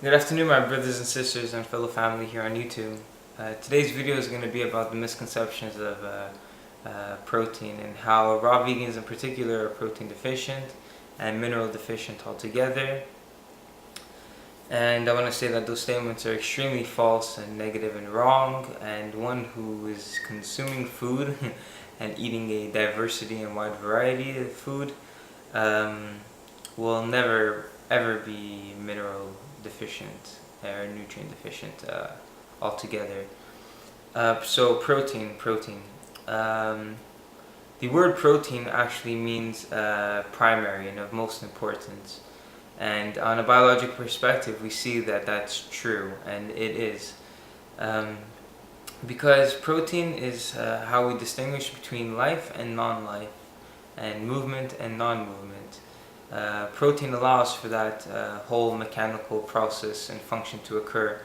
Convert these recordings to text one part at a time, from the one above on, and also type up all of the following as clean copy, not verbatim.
Good afternoon, my brothers and sisters and fellow family here on YouTube. Today's video is going to be about the misconceptions of protein and how raw vegans in particular are protein deficient and mineral deficient altogether. And I want to say that those statements are extremely false and negative and wrong, and one who is consuming food and eating a diversity and wide variety of food will never ever be mineral deficient or nutrient deficient altogether. So protein. The word protein actually means primary and of most importance. And on a biological perspective, we see that that's true, and it is. Because protein is how we distinguish between life and non-life, and movement and non-movement. Protein allows for that whole mechanical process and function to occur.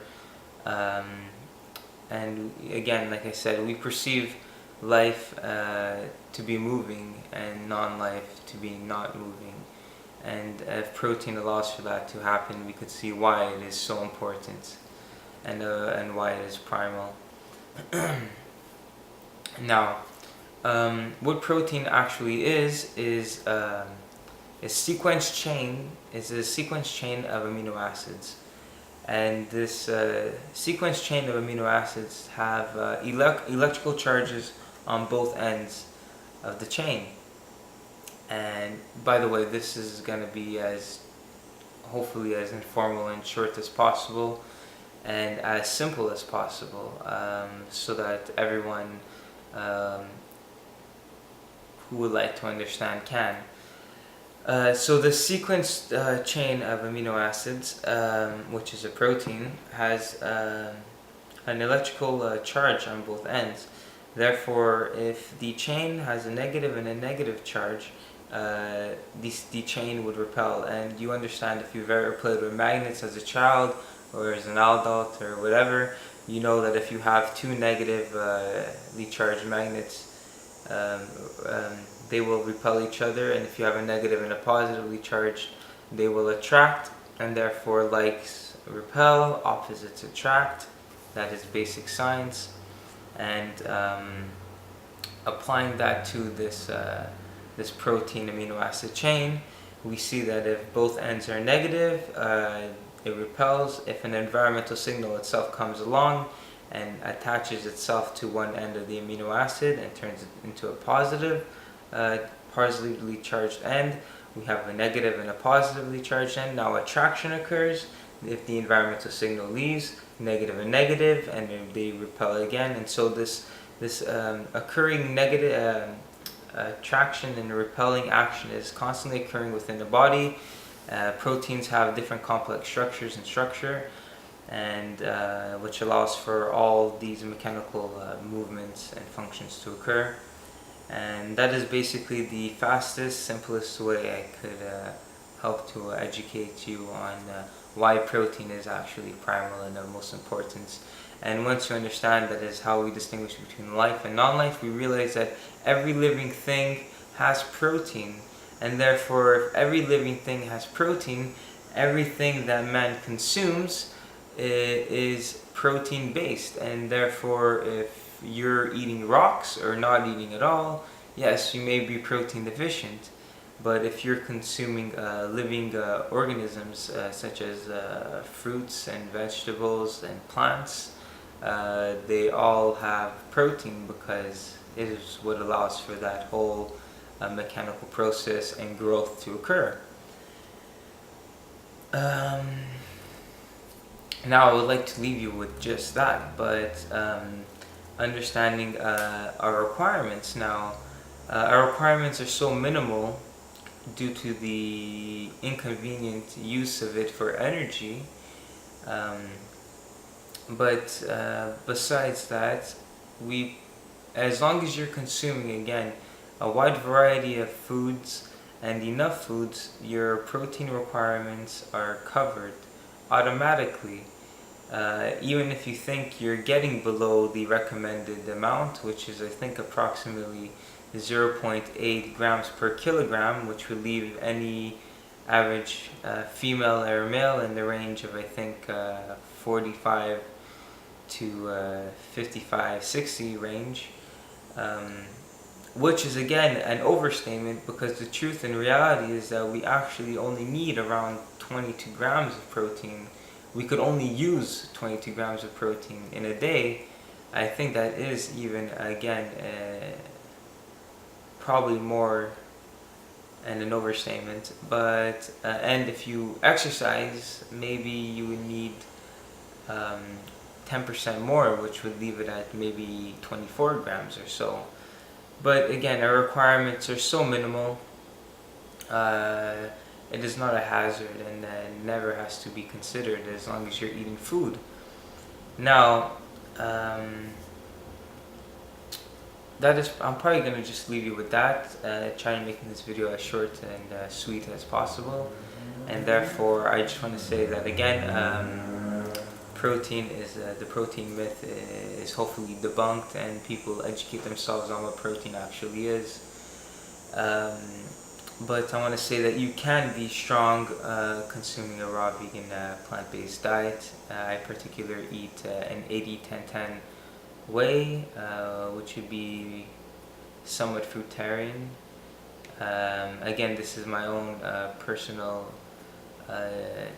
And again, like I said, we perceive life to be moving and non-life to be not moving. And if protein allows for that to happen, we could see why it is so important and why it is primal. Now, what protein actually is a sequence chain. Is a sequence chain of amino acids, and this sequence chain of amino acids have electrical charges on both ends of the chain. And by the way, this is going to be hopefully as informal and short as possible and as simple as possible, so that everyone who would like to understand can. So the sequence chain of amino acids, which is a protein, has an electrical charge on both ends. Therefore, if the chain has a negative and a negative charge, the chain would repel. And you understand, if you've ever played with magnets as a child or as an adult or whatever, you know that if you have two negatively charged magnets, they will repel each other, and if you have a negative and a positively charged, they will attract, and therefore likes repel, opposites attract. That is basic science. And applying that to this protein amino acid chain, we see that if both ends are negative, it repels. If an environmental signal itself comes along and attaches itself to one end of the amino acid and turns it into a positively charged end, we have a negative and a positively charged end. Now attraction occurs if the environmental signal leaves, negative and negative, and they repel again. And so this occurring negative attraction and repelling action is constantly occurring within the body. Proteins have different complex structures and structure, and which allows for all these mechanical movements and functions to occur. And that is basically the fastest, simplest way I could help to educate you on why protein is actually primal and of most importance. And once you understand that is how we distinguish between life and non-life, we realize that every living thing has protein. And therefore, if every living thing has protein, everything that man consumes is protein based. And therefore, if you're eating rocks or not eating at all, yes, you may be protein deficient. But if you're consuming living organisms such as fruits and vegetables and plants, they all have protein, because it is what allows for that whole mechanical process and growth to occur. Now I would like to leave you with just that, but understanding our requirements now. Our requirements are so minimal due to the inconvenient use of it for energy. But besides that, as long as you're consuming, again, a wide variety of foods and enough foods, your protein requirements are covered automatically. Even if you think you're getting below the recommended amount, which is I think approximately 0.8 grams per kilogram, which would leave any average female or male in the range of, I think, 45 to 55, 60 range, which is again an overstatement, because the truth and reality is that we actually only need around 22 grams of protein. We could only use 22 grams of protein in a day. I think that is even, again, probably more and an overstatement. But and if you exercise, maybe you would need 10% more, which would leave it at maybe 24 grams or so. But again, our requirements are so minimal. It is not a hazard, and never has to be considered as long as you're eating food. Now, I'm probably going to just leave you with that, try to make this video as short and sweet as possible. And therefore, I just want to say that again, protein is, the protein myth is hopefully debunked, and people educate themselves on what protein actually is. But I want to say that you can be strong consuming a raw vegan plant-based diet. I particularly eat an 80-10-10 way, which would be somewhat fruitarian. Again, this is my own personal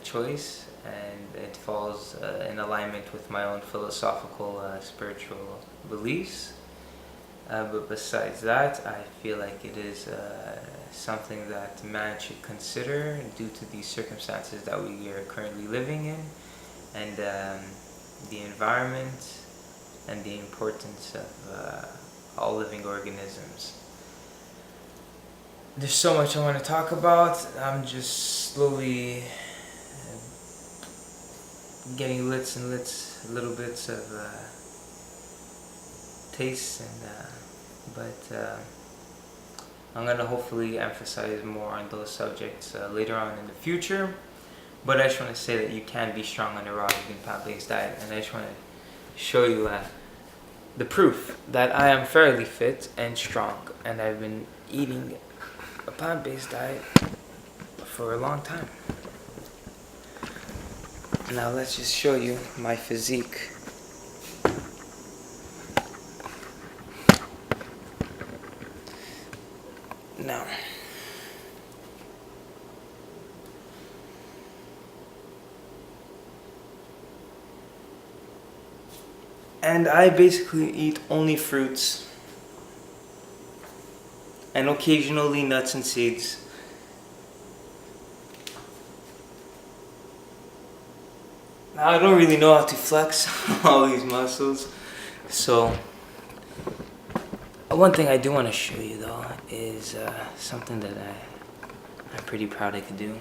choice, and it falls in alignment with my own philosophical, spiritual beliefs. But besides that, I feel like it is something that man should consider due to the circumstances that we are currently living in, and the environment, and the importance of all living organisms. There's so much I want to talk about. I'm just slowly getting little bits of taste, and but I'm gonna hopefully emphasize more on those subjects later on in the future. But I just want to say that you can be strong on a raw vegan plant-based diet, and I just want to show you the proof that I am fairly fit and strong, and I've been eating a plant-based diet for a long time. Now let's just show you my physique. Now, and I basically eat only fruits and occasionally nuts and seeds. Now, I don't really know how to flex all these muscles, so one thing I do want to show you though is something that I'm pretty proud I could do,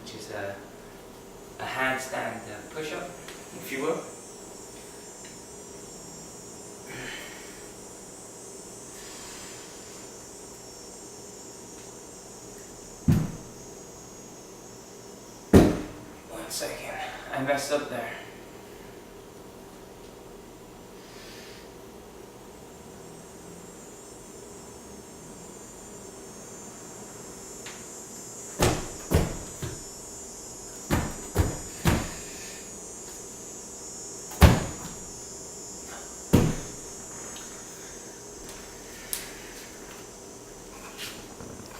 which is a handstand push-up, if you will. One second, I messed up there.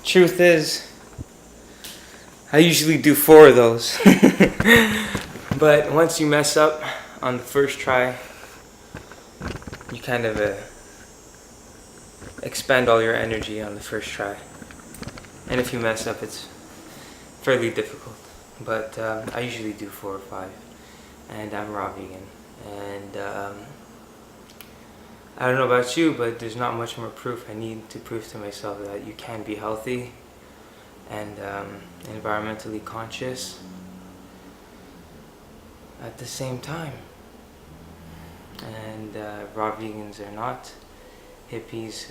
Truth is, I usually do 4 of those. But once you mess up on the first try, you kind of expend all your energy on the first try. And if you mess up, it's fairly difficult. But I usually do 4 or 5. And I'm raw vegan. And I don't know about you, but there's not much more proof I need to prove to myself that you can be healthy and environmentally conscious at the same time. And raw vegans are not hippies,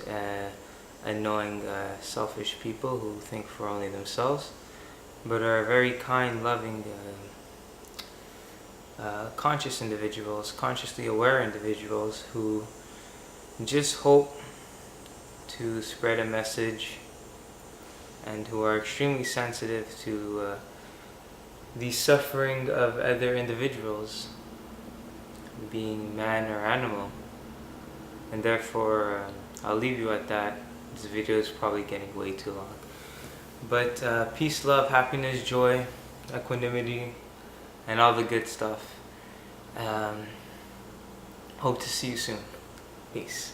annoying, selfish people who think for only themselves, but are very kind, loving, conscious individuals, consciously aware individuals who just hope to spread a message and who are extremely sensitive to the suffering of other individuals, being man or animal. And therefore, I'll leave you at that. This video is probably getting way too long. But peace, love, happiness, joy, equanimity, and all the good stuff. Hope to see you soon. Peace.